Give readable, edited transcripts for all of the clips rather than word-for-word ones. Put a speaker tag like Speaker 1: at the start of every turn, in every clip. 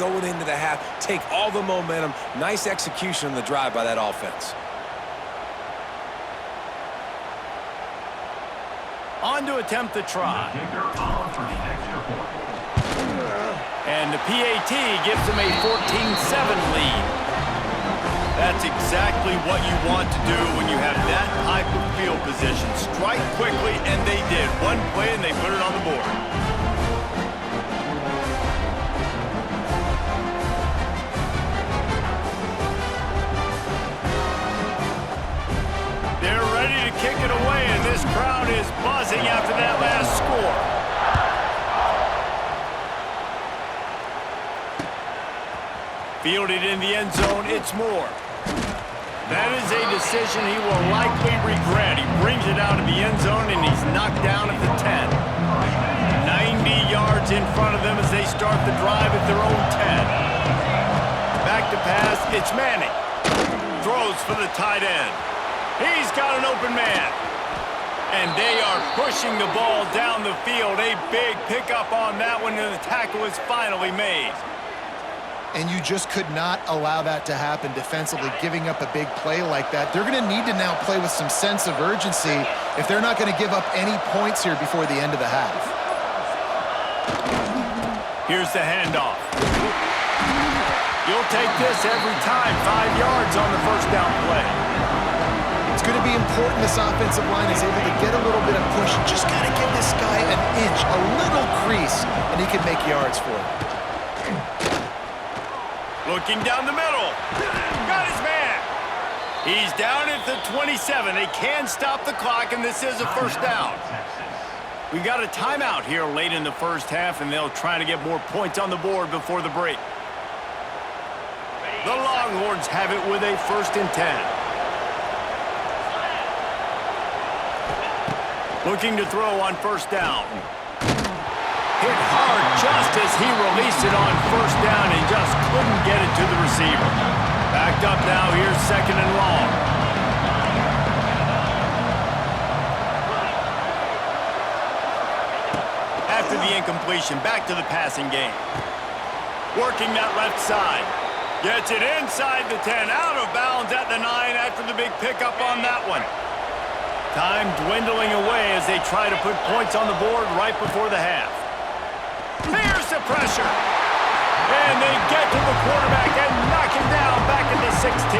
Speaker 1: going into the half, take all the momentum. Nice execution on the drive by that offense.
Speaker 2: On to attempt the try. And the PAT gives them a 14-7 lead. That's exactly what you want to do when you have that type of field position. Strike quickly, and they did. One play, and they put it on the board. They're ready to kick it away, and this crowd is buzzing after that last score. Fielded in the end zone, it's Moore. That is a decision he will likely regret. He brings it out of the end zone, and he's knocked down at the 10. 90 yards in front of them as they start the drive at their own 10. Back to pass, it's Manning. Throws for the tight end. He's got an open man. And they are pushing the ball down the field. A big pickup on that one, and the tackle is finally made.
Speaker 3: And you just could not allow that to happen defensively, giving up a big play like that. They're going to need to now play with some sense of urgency if they're not going to give up any points here before the end of the half.
Speaker 2: Here's the handoff. You'll take this every time. 5 yards on the first down play.
Speaker 3: It's going to be important this offensive line is able to get a little bit of push. Just got to give this guy an inch, a little crease, and he can make yards for it.
Speaker 2: Looking down the middle. Got his man. He's down at the 27. They can stop the clock, and this is a first down. We got a timeout here late in the first half, and they'll try to get more points on the board before the break. The Longhorns have it with a 1st and 10. Looking to throw on first down. Hit hard just as he released it on first down and just couldn't get it to the receiver. Backed up now, here's 2nd and long. After the incompletion, back to the passing game. Working that left side. Gets it inside the 10, out of bounds at the 9 after the big pickup on that one. Time dwindling away as they try to put points on the board right before the half. Here's the pressure. And they get to the quarterback and knock him down back at the 16.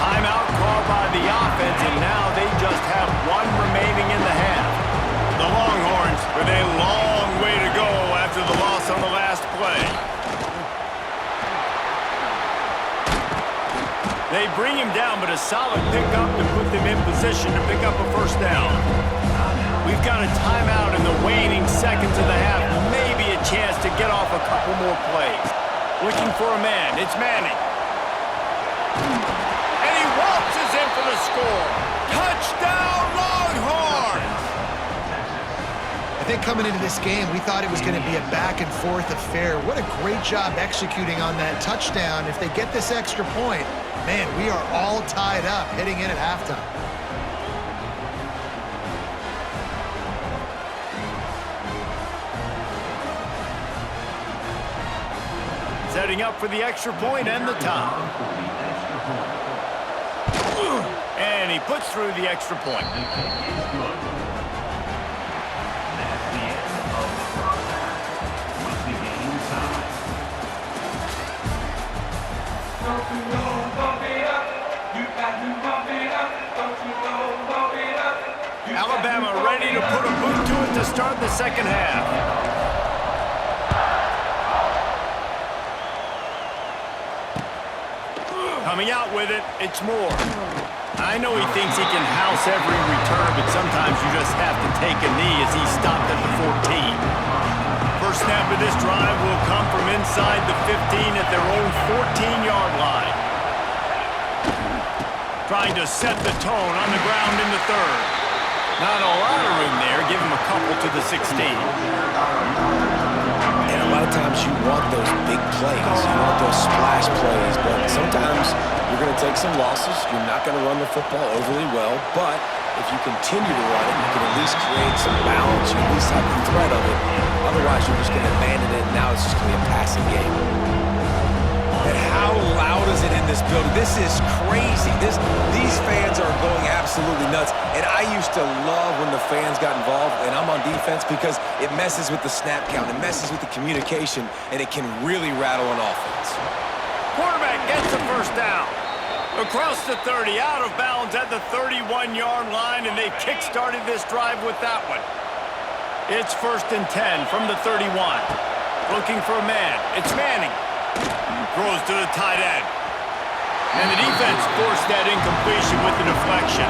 Speaker 2: Timeout called by the offense, and now they just have one remaining in the half. The Longhorns with a long way to go after the loss on the last play. They bring him down, but a solid pickup to put them in position to pick up a first down. We've got a timeout in the waning seconds of the half. Maybe a chance to get off a couple more plays. Looking for a man. It's Manning. And he waltzes in for the score. Touchdown, Longhorns!
Speaker 3: I think coming into this game, we thought it was going to be a back-and-forth affair. What a great job executing on that touchdown. If they get this extra point, man, we are all tied up heading in at halftime.
Speaker 2: Setting up for the extra point and the tie. And he puts through the extra point. Alabama ready to put a boot to it to start the second half. Coming out with it, it's Moore. I know he thinks he can house every return, but sometimes you just have to take a knee as he stopped at the 14. First snap of this drive will come from inside the 15 at their own 14-yard line. Trying to set the tone on the ground in the 3rd. Not a lot of room there. Give him a couple to the 16.
Speaker 1: And a lot of times you want those big plays. You want those splash plays. But sometimes you're going to take some losses. You're not going to run the football overly well. But if you continue to run it, you can at least create some balance. You at least have the threat of it. Otherwise, you're just going to abandon it. And now it's just going to be a passing game. in this building. This is crazy. These fans are going absolutely nuts. And I used to love when the fans got involved, and I'm on defense, because it messes with the snap count, it messes with the communication, and it can really rattle an offense.
Speaker 2: Quarterback gets the first down. Across the 30, out of bounds at the 31-yard line, and they kick-started this drive with that one. It's 1st and 10 from the 31. Looking for a man. It's Manning. Throws to the tight end. And the defense forced that incompletion with the deflection.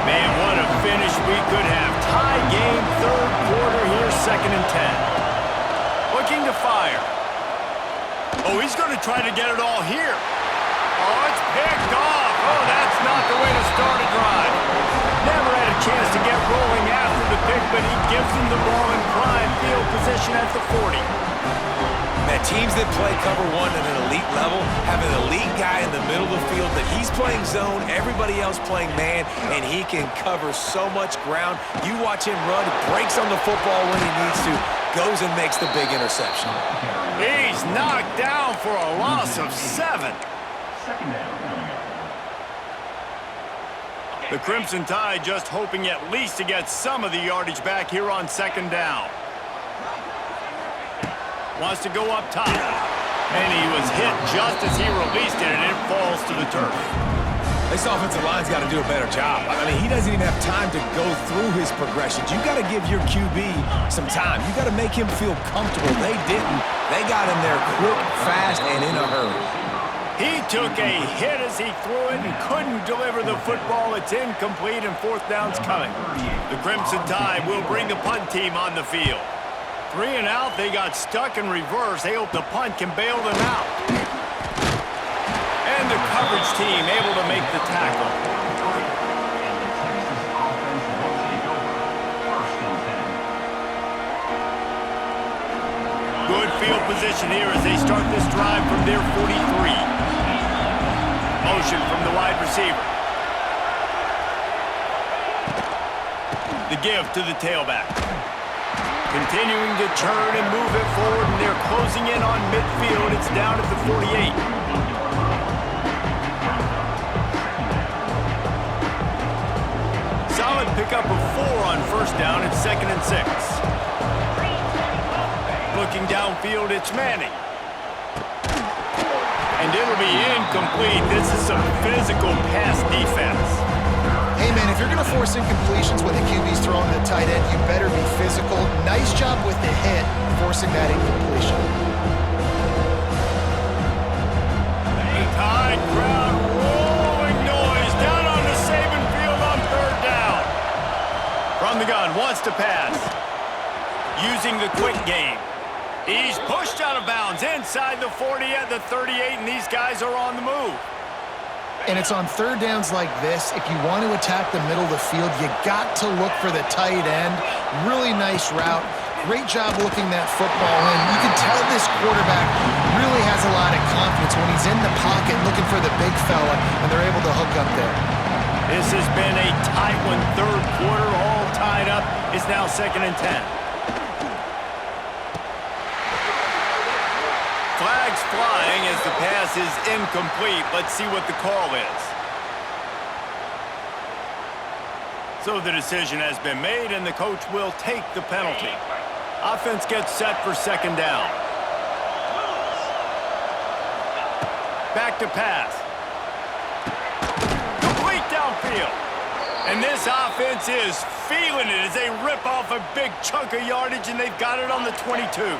Speaker 2: Man, what a finish we could have. Tie game, 3rd quarter here, 2nd and 10. Looking to fire. Oh, he's going to try to get it all here. Oh, it's picked off. Oh, that's not the way to start a drive. Never had a chance to get rolling after the pick, but he gives them the ball in prime field position at the 40.
Speaker 1: Man, teams that play cover one at an elite level have an elite guy in the middle of the field that he's playing zone, everybody else playing man, and he can cover so much ground. You watch him run, breaks on the football when he needs to, goes and makes the big interception.
Speaker 2: He's knocked down for a loss of 7. The Crimson Tide just hoping at least to get some of the yardage back here on 2nd down. Wants to go up top. And he was hit just as he released it, and it falls to the turf.
Speaker 1: This offensive line's got to do a better job. I mean, he doesn't even have time to go through his progressions. You got to give your QB some time. You got to make him feel comfortable. They didn't. They got him there quick, fast, and in a hurry.
Speaker 2: He took a hit as he threw it and couldn't deliver the football. It's incomplete, and 4th down's coming. The Crimson Tide will bring the punt team on the field. 3 and out, they got stuck in reverse. They hope the punt can bail them out. And the coverage team able to make the tackle. Good field position here as they start this drive from their 43. Motion from the wide receiver. The give to the tailback. Continuing to turn and move it forward, and they're closing in on midfield. It's down at the 48. Solid pickup of 4 on 1st down. It's 2nd and 6. Looking downfield, it's Manning. And it'll be incomplete. This is some physical pass defense.
Speaker 3: Hey, man, if you're going to force incompletions when the QB's throwing to the tight end, you better be physical. Nice job with the hit, forcing that incompletion.
Speaker 2: The Tide crowd rolling noise down on the Saban field on 3rd down. From the gun, wants to pass. Using the quick game. He's pushed out of bounds inside the 40 at the 38, and these guys are on the move.
Speaker 3: And it's on 3rd downs like this. If you want to attack the middle of the field, you got to look for the tight end. Really nice route. Great job looking that football in. You can tell this quarterback really has a lot of confidence when he's in the pocket looking for the big fella, and they're able to hook up there.
Speaker 2: This has been a tight one, 3rd quarter, all tied up. It's now 2nd and 10. Flags flying as the pass is incomplete. Let's see what the call is. So the decision has been made, and the coach will take the penalty. Offense gets set for 2nd down. Back to pass. Complete downfield. And this offense is feeling it as they rip off a big chunk of yardage, and they've got it on the 22.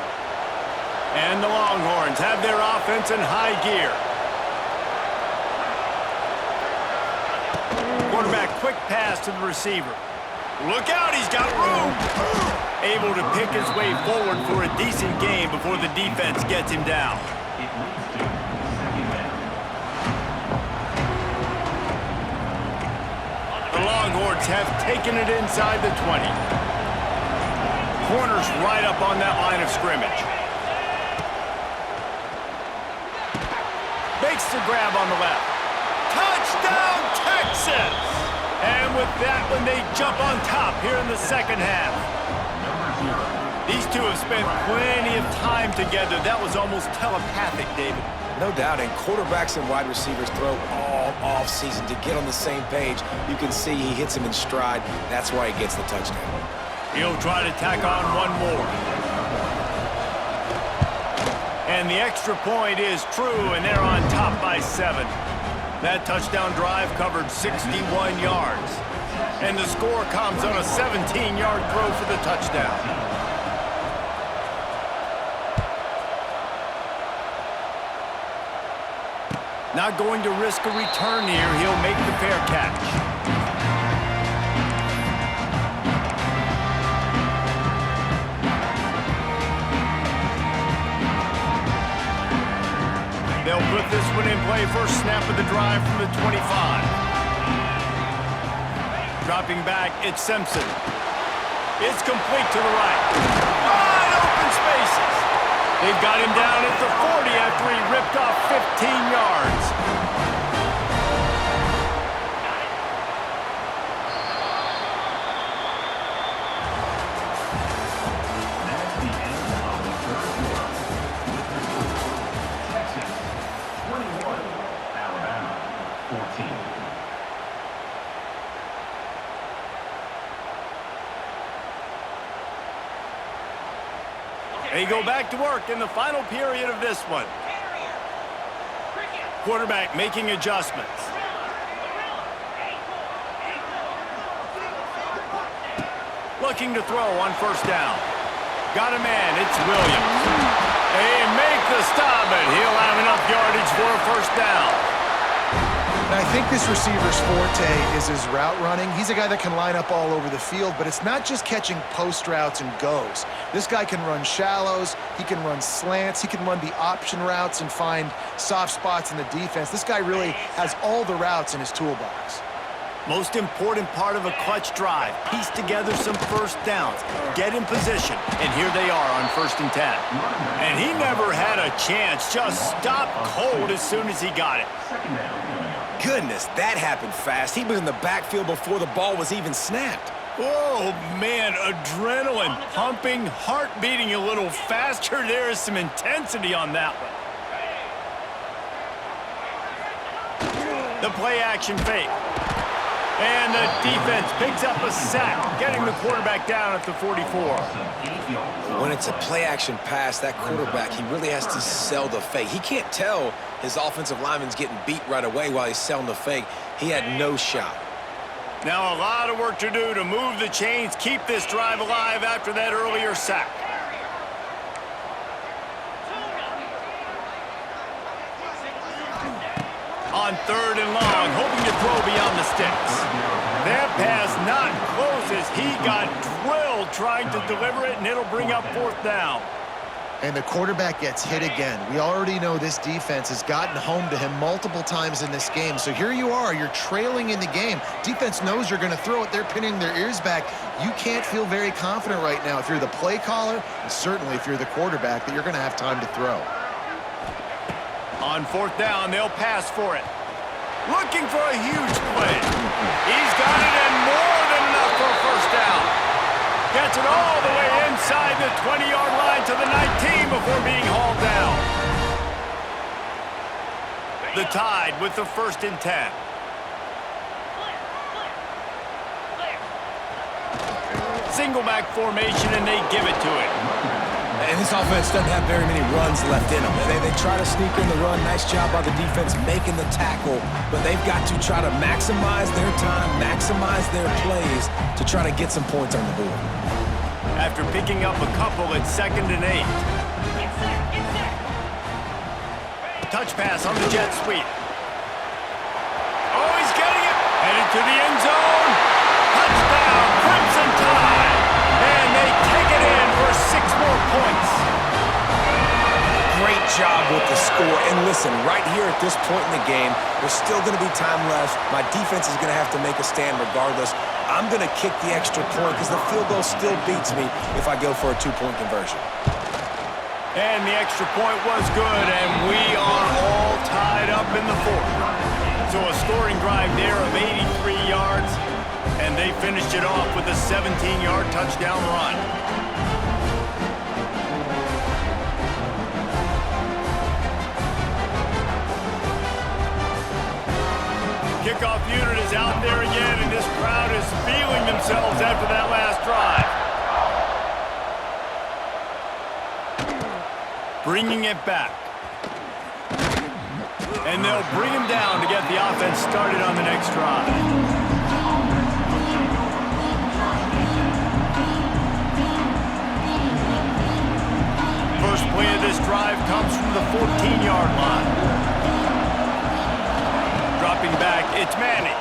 Speaker 2: And the Longhorns have their offense in high gear. Quarterback quick pass to the receiver. Look out, he's got room. Able to pick his way forward for a decent game before the defense gets him down. The Longhorns have taken it inside the 20. Corners right up on that line of scrimmage. Makes the grab on the left. Touchdown, Texas! And with that one, they jump on top here in the 2nd half. These two have spent plenty of time together. That was almost telepathic, David.
Speaker 1: No doubt, and quarterbacks and wide receivers throw all off-season to get on the same page. You can see he hits him in stride. That's why he gets the touchdown.
Speaker 2: He'll try to tack on one more. And the extra point is true, and they're on top by 7. That touchdown drive covered 61 yards. And the score comes on a 17-yard throw for the touchdown. Not going to risk a return here. He'll make the fair catch. They'll put this one in play. First snap of the drive from the 25. Dropping back, it's Simpson. It's complete to the right. Wide open spaces. They've got him down at the 40 after he ripped off 15 yards.
Speaker 4: That's the end of the first quarter. Texas 21, Alabama 14.
Speaker 2: They go back to work in the final period of this one. Quarterback making adjustments. Looking to throw on first down. Got a man, it's Williams. They make the stop, and he'll have enough yardage for a first down.
Speaker 3: And I think this receiver's forte is his route running. He's a guy that can line up all over the field, but it's not just catching post routes and goes. This guy can run shallows, he can run slants, he can run the option routes and find soft spots in the defense. This guy really has all the routes in his toolbox.
Speaker 2: Most important part of a clutch drive. Piece together some first downs. Get in position. And here they are on 1st and 10. And he never had a chance. Just stopped cold as soon as he got it.
Speaker 1: Goodness, that happened fast. He was in the backfield before the ball was even snapped.
Speaker 2: Oh, man, adrenaline pumping, heart beating a little faster. There is some intensity on that one. The play action fake. And the defense picks up a sack, getting the quarterback down at the 44.
Speaker 1: When it's a play-action pass, that quarterback, he really has to sell the fake. He can't tell his offensive lineman's getting beat right away while he's selling the fake. He had no shot.
Speaker 2: Now a lot of work to do to move the chains, keep this drive alive after that earlier sack. On 3rd and long, hoping to throw beyond the sticks. That pass not close as he got drilled trying to deliver it, and it'll bring up 4th down.
Speaker 3: And the quarterback gets hit again. We already know this defense has gotten home to him multiple times in this game. So here you are, you're trailing in the game. Defense knows you're going to throw it. They're pinning their ears back. You can't feel very confident right now if you're the play caller, and certainly if you're the quarterback, that you're going to have time to throw.
Speaker 2: On 4th down, they'll pass for it. Looking for a huge play. He's got it and more than enough for a first down. Gets it all the way inside the 20-yard line to the 19 before being hauled down. The Tide with the 1st and 10. Single back formation, and they give it to it.
Speaker 1: And this offense doesn't have very many runs left in them. They try to sneak in the run. Nice job by the defense making the tackle. But they've got to try to maximize their time, maximize their plays to try to get some points on the board.
Speaker 2: After picking up a couple, it's 2nd and 8. Touch pass on the jet sweep. Oh, he's getting it. Headed to the end zone. Touchdown, Crimson Tide. And they take it in for 6 more points.
Speaker 1: Great job with the score. And listen, right here at this point in the game, there's still going to be time left. My defense is going to have to make a stand regardless. I'm going to kick the extra point because the field goal still beats me if I go for a 2-point conversion.
Speaker 2: And the extra point was good, and we are all tied up in the 4th. So a scoring drive there of 83 yards, and they finished it off with a 17-yard touchdown run. Kickoff unit is out there again, and this crowd is feeling themselves after that last drive. Bringing it back. And they'll bring him down to get the offense started on the next drive. First play of this drive comes from the 14-yard line. Dropping back, it's Manning.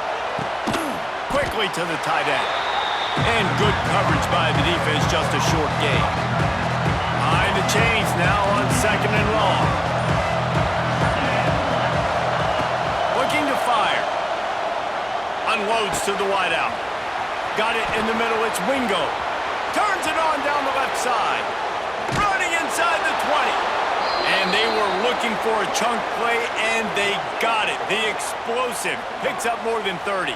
Speaker 2: Quickly to the tight end. And good coverage by the defense, just a short gain. Behind the chains now on 2nd and long. Looking to fire. Unloads to the wideout. Got it in the middle, it's Wingo. Turns it on down the left side. Running inside the 20. And they were looking for a chunk play, and they got it. The explosive picks up more than 30.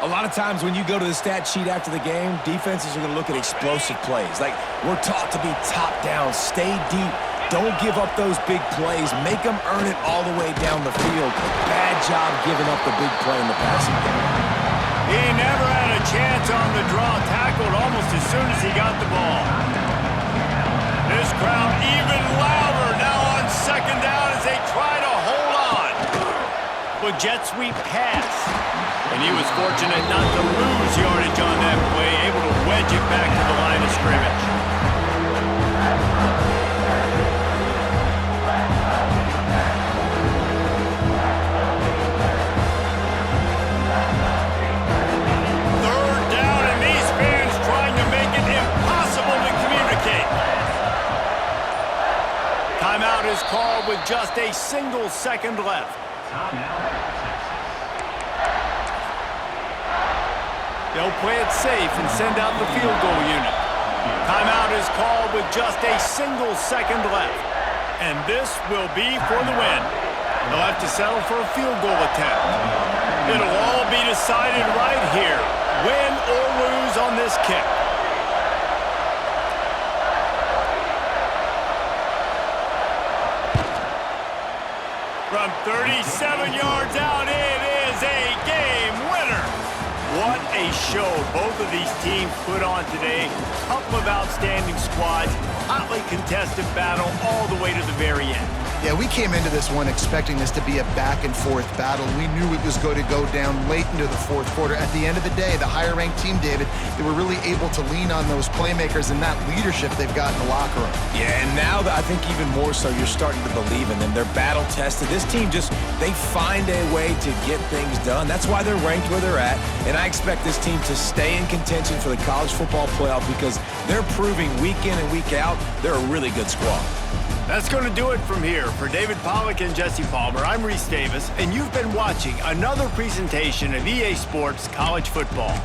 Speaker 1: A lot of times when you go to the stat sheet after the game, defenses are going to look at explosive plays. Like, we're taught to be top down, stay deep, don't give up those big plays, make them earn it all the way down the field. Bad job giving up the big play in the passing game.
Speaker 2: He never had a chance on the draw, tackled almost as soon as he got the ball. This crowd even louder now on 2nd down as they try to hold on. But jet sweep pass. And he was fortunate not to lose yardage on that play, able to wedge it back to the line of scrimmage. Third down, and these fans trying to make it impossible to communicate. Timeout is called with just a single second left. They'll play it safe and send out the field goal unit. Timeout is called with just a single second left. And this will be for the win. They'll have to settle for a field goal attempt. It'll all be decided right here, win or lose on this kick. From 37 yards out, it is a game winner. What a show both of these teams put on today. Couple of outstanding squads, hotly contested battle all the way to the very end.
Speaker 3: Yeah, we came into this one expecting this to be a back-and-forth battle. We knew it was going to go down late into the fourth quarter. At the end of the day, the higher-ranked team, David, they were really able to lean on those playmakers and that leadership they've got in the locker room.
Speaker 1: Yeah, and now I think even more so, you're starting to believe in them. They're battle-tested. This team they find a way to get things done. That's why they're ranked where they're at, and I expect this team to stay in contention for the college football playoff because they're proving week in and week out they're a really good squad.
Speaker 2: That's going to do it from here. For David Pollack and Jesse Palmer, I'm Reese Davis, and you've been watching another presentation of EA Sports College Football.